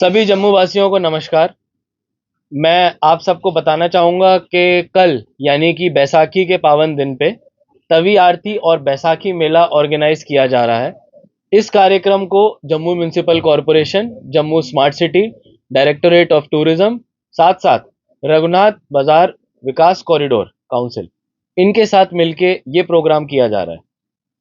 सभी जम्मू वासियों को नमस्कार। मैं आप सबको बताना चाहूँगा कि कल यानी कि बैसाखी के पावन दिन पे तवी आरती और बैसाखी मेला ऑर्गेनाइज किया जा रहा है। इस कार्यक्रम को Jammu municipal corporation, Jammu smart city, directorate of tourism, साथ साथ रघुनाथ बाजार विकास कॉरिडोर काउंसिल, इनके साथ मिलके ये प्रोग्राम किया जा रहा है।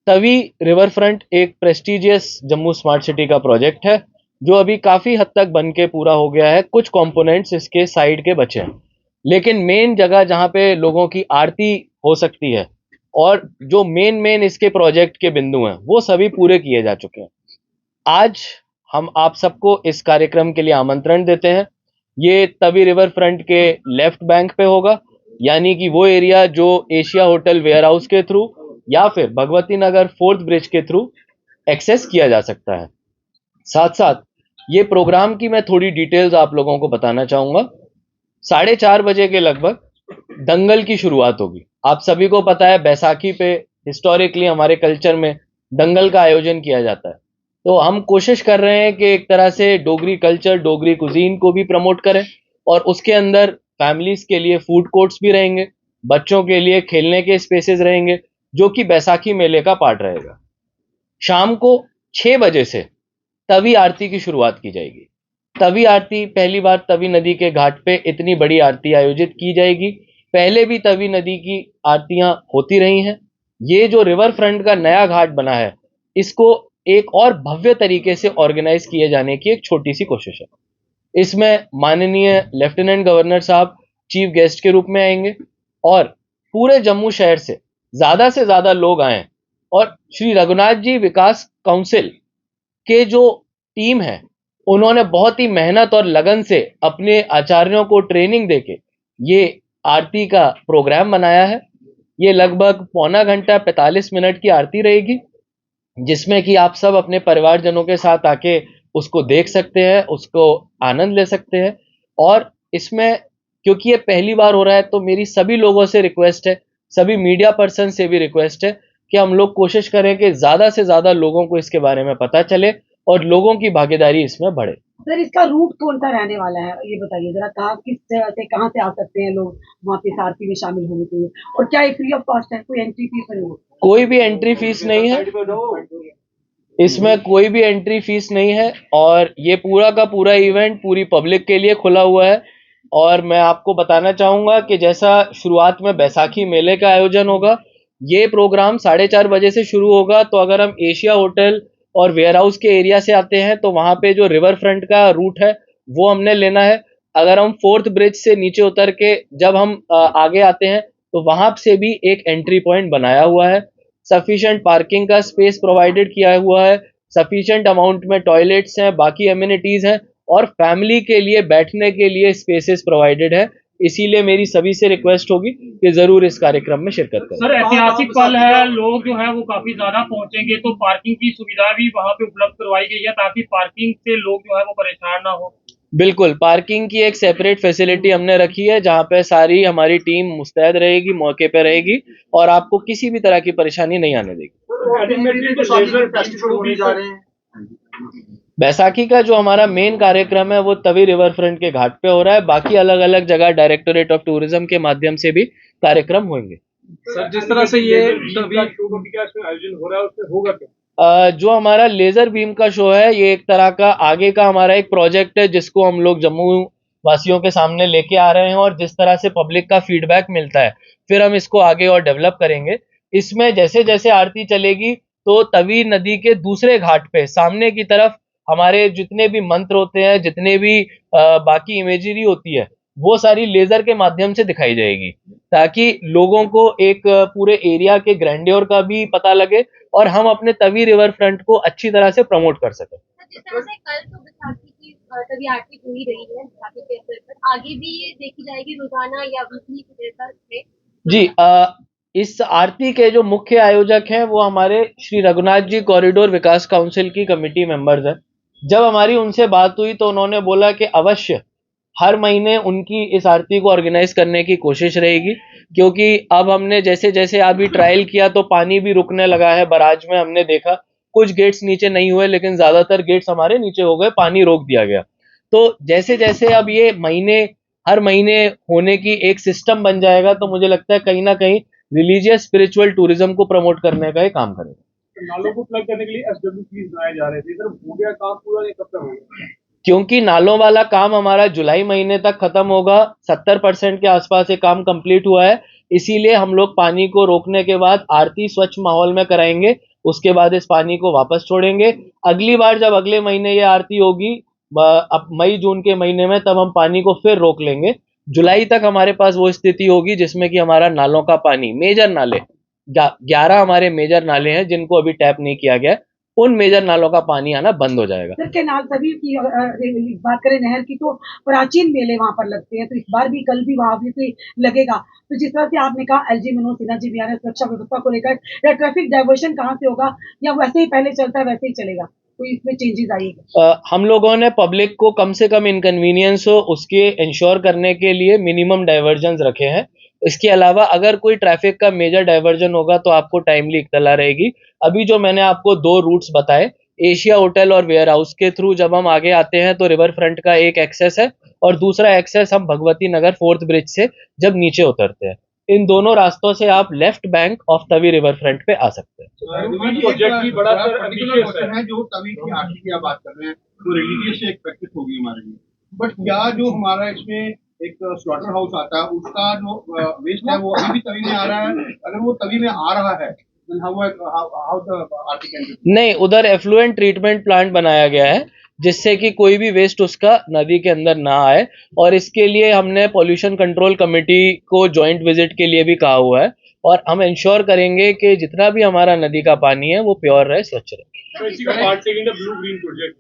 तवी रिवर फ्रंट एक प्रेस्टिजियस जम्मू स्मार्ट सिटी का प्रोजेक्ट है जो अभी काफ़ी हद तक बन के पूरा हो गया है। कुछ कंपोनेंट्स इसके साइड के बचे हैं, लेकिन मेन जगह जहाँ पे लोगों की आरती हो सकती है और जो मेन इसके प्रोजेक्ट के बिंदु हैं वो सभी पूरे किए जा चुके हैं। आज हम आप सबको इस कार्यक्रम के लिए आमंत्रण देते हैं। ये तवी रिवर फ्रंट के लेफ्ट बैंक पे होगा, यानी कि वो एरिया जो एशिया होटल वेयर हाउस के थ्रू या फिर भगवती नगर फोर्थ ब्रिज के थ्रू एक्सेस किया जा सकता है। साथ साथ ये प्रोग्राम की मैं थोड़ी डिटेल्स आप लोगों को बताना चाहूँगा। 4:30 बजे के लगभग दंगल की शुरुआत होगी। आप सभी को पता है बैसाखी पे हिस्टोरिकली हमारे कल्चर में दंगल का आयोजन किया जाता है। तो हम कोशिश कर रहे हैं कि एक तरह से डोगरी कल्चर, डोगरी कुजीन को भी प्रमोट करें और उसके अंदर फैमिलीज के लिए फूड कोर्ट्स भी रहेंगे, बच्चों के लिए खेलने के स्पेसेस रहेंगे, जो कि बैसाखी मेले का पार्ट रहेगा। शाम को 6 बजे से तवी आरती की शुरुआत की जाएगी। तवी आरती पहली बार तवी नदी के घाट पे इतनी बड़ी आरती आयोजित की जाएगी। पहले भी तवी नदी की आरतियां होती रही हैं। ये जो रिवर फ्रंट का नया घाट बना है, इसको एक और भव्य तरीके से ऑर्गेनाइज किए जाने की एक छोटी सी कोशिश है। इसमें माननीय लेफ्टिनेंट गवर्नर साहब चीफ गेस्ट के रूप में आएंगे और पूरे जम्मू शहर से ज्यादा लोग आए और श्री रघुनाथ जी विकास काउंसिल के जो टीम है, उन्होंने बहुत ही मेहनत और लगन से अपने आचार्यों को ट्रेनिंग देके ये आरती का प्रोग्राम बनाया है। ये लगभग पौना घंटा 45 मिनट की आरती रहेगी, जिसमें कि आप सब अपने परिवारजनों के साथ आके उसको देख सकते हैं, उसको आनंद ले सकते हैं। और इसमें क्योंकि ये पहली बार हो रहा है, तो मेरी सभी लोगों से रिक्वेस्ट है, सभी मीडिया पर्सन से भी रिक्वेस्ट है कि हम लोग कोशिश करें कि ज़्यादा से ज़्यादा लोगों को इसके बारे में पता चले और लोगों की भागीदारी इसमें बढ़े। सर, इसका रूट कौन सा रहने वाला है, ये बताइए जरा। कहाँ, किस जगह से, कहाँ से आ सकते हैं लोग वहाँ पे इस आरती में शामिल होने के लिए? और क्या ये फ्री ऑफ कॉस्ट है? कोई एंट्री फीस नहीं है? कोई भी एंट्री फीस नहीं है, इसमें कोई भी एंट्री फीस नहीं है और ये पूरा का पूरा इवेंट पूरी पब्लिक के लिए खुला हुआ है। और मैं आपको बताना चाहूँगा कि जैसा शुरुआत में बैसाखी मेले का आयोजन होगा, ये प्रोग्राम 4:30 बजे से शुरू होगा। तो अगर हम एशिया होटल और वेयर हाउस के एरिया से आते हैं तो वहाँ पे जो रिवर फ्रंट का रूट है वो हमने लेना है। अगर हम फोर्थ ब्रिज से नीचे उतर के जब हम आगे आते हैं तो वहाँ से भी एक एंट्री पॉइंट बनाया हुआ है। सफिशिएंट पार्किंग का स्पेस प्रोवाइडेड किया हुआ है, सफिशिएंट अमाउंट में टॉयलेट्स हैं, बाकी एमिनिटीज हैं और फैमिली के लिए बैठने के लिए स्पेसेस प्रोवाइडेड है। इसीलिए मेरी सभी से रिक्वेस्ट होगी कि जरूर इस कार्यक्रम में शिरकत करें। सर, ऐतिहासिक पल है, लोग जो है वो काफी ज्यादा पहुंचेंगे, तो पार्किंग की सुविधा भी वहां पे उपलब्ध करवाई गई है ताकि पार्किंग से लोग जो है वो परेशान ना हो। बिल्कुल, पार्किंग की एक सेपरेट फैसिलिटी हमने रखी है जहाँ पे सारी हमारी टीम मुस्तैद रहेगी, मौके पे रहेगी और आपको किसी भी तरह की परेशानी नहीं आने देगी। बैसाखी का जो हमारा मेन कार्यक्रम है वो तवी रिवर फ्रंट के घाट पे हो रहा है। बाकी अलग अलग जगह डायरेक्टोरेट ऑफ टूरिज्म के माध्यम से भी कार्यक्रम होंगे। सर, जिस तरह से ये आयोजन हो रहा है उसमें होगा क्या? जो हमारा लेजर बीम का शो है, ये एक तरह का आगे का हमारा एक प्रोजेक्ट है जिसको हम लोग जम्मू वासियों के सामने लेके आ रहे हैं और जिस तरह से पब्लिक का फीडबैक मिलता है फिर हम इसको आगे और डेवलप करेंगे। इसमें जैसे जैसे आरती चलेगी तो तवी नदी के दूसरे घाट पे सामने की तरफ हमारे जितने भी मंत्र होते हैं, जितने भी बाकी इमेजरी होती है, वो सारी लेजर के माध्यम से दिखाई जाएगी ताकि लोगों को एक पूरे एरिया के ग्रैंडियर का भी पता लगे और हम अपने तवी रिवर फ्रंट को अच्छी तरह से प्रमोट कर सकें। जिस तरह से कल तो बैसाखी की तभी आरती हो ही रही है, बैसाखी के अवसर पर आगे भी ये देखी जाएगी रोजाना या वीकली के बेसिस पे? जी, इस आरती के जो मुख्य आयोजक हैं वो हमारे श्री रघुनाथ जी कॉरिडोर विकास काउंसिल की कमेटी मेंबर्स हैं। जब हमारी उनसे बात हुई तो उन्होंने बोला कि अवश्य हर महीने उनकी इस आरती को ऑर्गेनाइज करने की कोशिश रहेगी, क्योंकि अब हमने जैसे जैसे अभी ट्रायल किया तो पानी भी रुकने लगा है। बराज में हमने देखा कुछ गेट्स नीचे नहीं हुए, लेकिन ज्यादातर गेट्स हमारे नीचे हो गए, पानी रोक दिया गया। तो जैसे जैसे अब ये महीने हर महीने होने की एक सिस्टम बन जाएगा, तो मुझे लगता है कहीं ना कहीं रिलीजियस स्पिरिचुअल टूरिज्म को प्रमोट करने का ये काम करेगा। नालों को प्लग करने के लिए SWPs बनाए जा रहे थे, इधर हो गया काम पूरा, नहीं कब तक होगा? क्योंकि नालों वाला काम हमारा जुलाई महीने तक खत्म होगा, 70% के आसपास ये काम कंप्लीट हुआ है, इसीलिए हम लोग पानी को रोकने के बाद आरती स्वच्छ माहौल में कराएंगे, उसके बाद इस पानी को वापस छोड़ेंगे। अगली बार जब अगले महीने ये आरती होगी अब मई जून के महीने में, तब हम पानी को फिर रोक लेंगे। जुलाई तक हमारे पास वो स्थिति होगी जिसमें कि हमारा नालों का पानी, मेजर नाले 11 हमारे मेजर नाले हैं जिनको अभी टैप नहीं किया गया है, उन मेजर नालों का पानी आना बंद हो जाएगा। सर केनाल सभी की बात करें नहर की, तो प्राचीन मेले वहां पर लगते हैं, तो इस बार भी कल भी वहां भी से लगेगा। तो जिस तरह से आपने कहा LG मनोज सिन्हा जी भी आ रहे हैं सुरक्षा व्यवस्था को लेकर, या ट्रैफिक डाइवर्शन कहाँ से होगा, या वैसे ही पहले चलता है वैसे ही चलेगा, कोई इसमें चेंजेस आएगा? हम लोगों ने पब्लिक को कम से कम इनकन्वीनियंस हो उसके इंश्योर करने के लिए मिनिमम डाइवर्जन रखे हैं। इसके अलावा अगर कोई ट्रैफिक का मेजर डाइवर्जन होगा तो आपको टाइमली इत्तला रहेगी। अभी जो मैंने आपको 2 रूट्स बताए, एशिया होटल और वेयर हाउस के थ्रू जब हम आगे आते हैं तो रिवर फ्रंट का एक एक्सेस है, और दूसरा एक्सेस हम भगवती नगर 4th ब्रिज से जब नीचे उतरते हैं। इन दोनों रास्तों से आप left bank of Tawi river front पे आ सकते हैं। प्रोजेक्ट भी बड़ा सर ambitious है। जो तभी की आरती की आप बात कर रहे हैं, तो रिलीजियस एक प्रैक्टिस होगी हमारे लिए, बट क्या जो हमारा इसमें एक स्लॉटर हाउस आता है उसका जो वेस्ट है वो अभी भी तवी में आ रहा है? अगर वो तवी में आ रहा है then how the Aarti can be? नहीं, उधर एफ्लुएंट ट्रीटमेंट प्लांट बनाया गया है जिससे कि कोई भी वेस्ट उसका नदी के अंदर ना आए, और इसके लिए हमने पॉल्यूशन कंट्रोल कमेटी को जॉइंट विजिट के लिए भी कहा हुआ है, और हम इंश्योर करेंगे कि जितना भी हमारा नदी का पानी है वो प्योर रहे, स्वच्छ रहे। तो इसी का part second blue green project,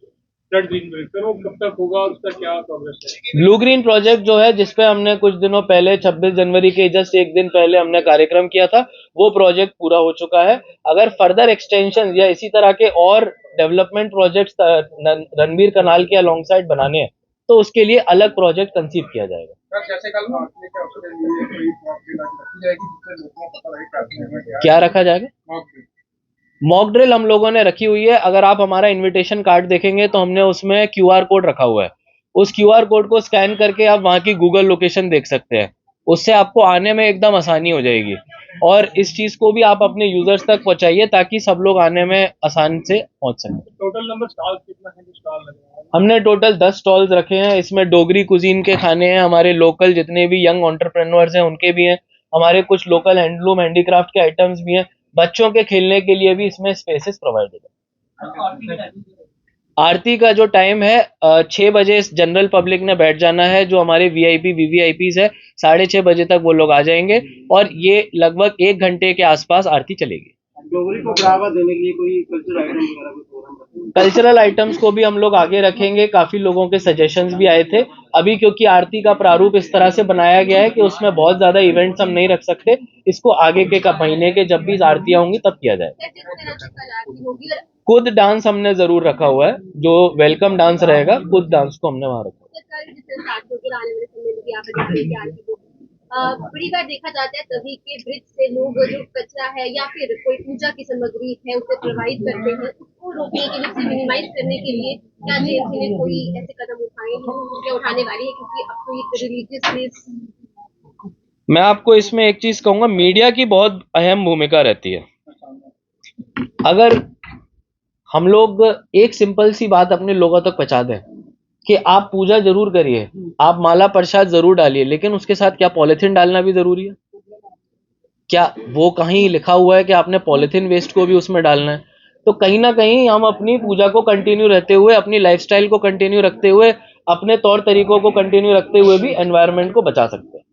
flood green project, sir वो कब तक होगा, उसका क्या प्रोग्रेस है? ब्लू ग्रीन प्रोजेक्ट जो है, जिसपे हमने कुछ दिनों पहले 26 जनवरी के जस्ट एक दिन पहले हमने कार्यक्रम किया था, वो प्रोजेक्ट पूरा हो चुका है। अगर फर्दर एक्सटेंशन या इसी तरह के और डेवलपमेंट प्रोजेक्ट्स रणबीर कनाल के अलोंग साइड बनाने हैं तो उसके लिए अलग प्रोजेक्ट कंसीव किया जाएगा। जैसे कल क्या रखा जाएगा? मॉक ड्रिल हम लोगों ने रखी हुई है। अगर आप हमारा इनविटेशन कार्ड देखेंगे तो हमने उसमें QR कोड रखा हुआ है, उस QR कोड को स्कैन करके आप वहाँ की गूगल लोकेशन देख सकते हैं, उससे आपको आने में एकदम आसानी हो जाएगी। और इस चीज को भी आप अपने यूजर्स तक पहुंचाइए ताकि सब लोग आने में आसान से पहुंच सकें। टोटल नंबर स्टॉल्स कितना है जो स्टॉल लगे हैं? हमने टोटल 10 स्टॉल्स रखे हैं। इसमें डोगरी कुजीन के खाने हैं, हमारे लोकल जितने भी यंग एंटरप्रेन्योर्स हैं उनके भी हैं, हमारे कुछ लोकल हैंडलूम हैंडीक्राफ्ट के आइटम्स भी हैं, बच्चों के खेलने के लिए भी इसमें स्पेसेस प्रोवाइडेड है। आरती का जो टाइम है 6 बजे जनरल पब्लिक ने बैठ जाना है, जो हमारे VIP VVIPs है 6:30 बजे तक वो लोग आ जाएंगे, और ये लगभग 1 घंटे के आसपास आरती चलेगी। डोगरी को बढ़ावा देने के लिए कोई कल्चरल आइटम वगैरह कोई प्रोग्राम? कल्चरल आइटम्स को भी हम लोग आगे रखेंगे। काफी लोगों के सजेशंस भी आए थे। अभी क्योंकि आरती का प्रारूप इस तरह से बनाया गया है कि उसमें बहुत ज्यादा इवेंट्स हम नहीं रख सकते, इसको आगे के महीने के जब भी आरतियां होंगी तब किया जाए। खुद डांस हमने जरूर रखा हुआ है, जो वेलकम डांस रहेगा, खुद डांस को हमने वहां रखा। बड़ी बार देखा जाता है तभी के ब्रिज से लोग जो कचरा है या फिर कोई पूजा की सामग्री है उसे प्रोवाइड करते हैं, उसको रोकने के लिए, उसे मिनिमाइज करने के लिए क्या जेएमसी ने कोई ऐसे कदम उठाए हैं या उठाने वाली है, क्योंकि अब तो ये रिलीजियस प्लेस। मैं आपको इसमें एक चीज कहूंगा, मीडिया की बहुत अहम भूमिका रहती है। अगर हम लोग एक सिंपल सी बात अपने लोगों तक पहुंचा दें कि आप पूजा जरूर करिए, आप माला प्रसाद जरूर डालिए, लेकिन उसके साथ क्या पॉलिथीन डालना भी जरूरी है? क्या वो कहीं लिखा हुआ है कि आपने पॉलिथीन वेस्ट को भी उसमें डालना है? तो कहीं ना कहीं हम अपनी पूजा को कंटिन्यू रहते हुए, अपनी लाइफस्टाइल को कंटिन्यू रखते हुए, अपने तौर तरीकों को कंटिन्यू रखते हुए भी एनवायरनमेंट को बचा सकते हैं।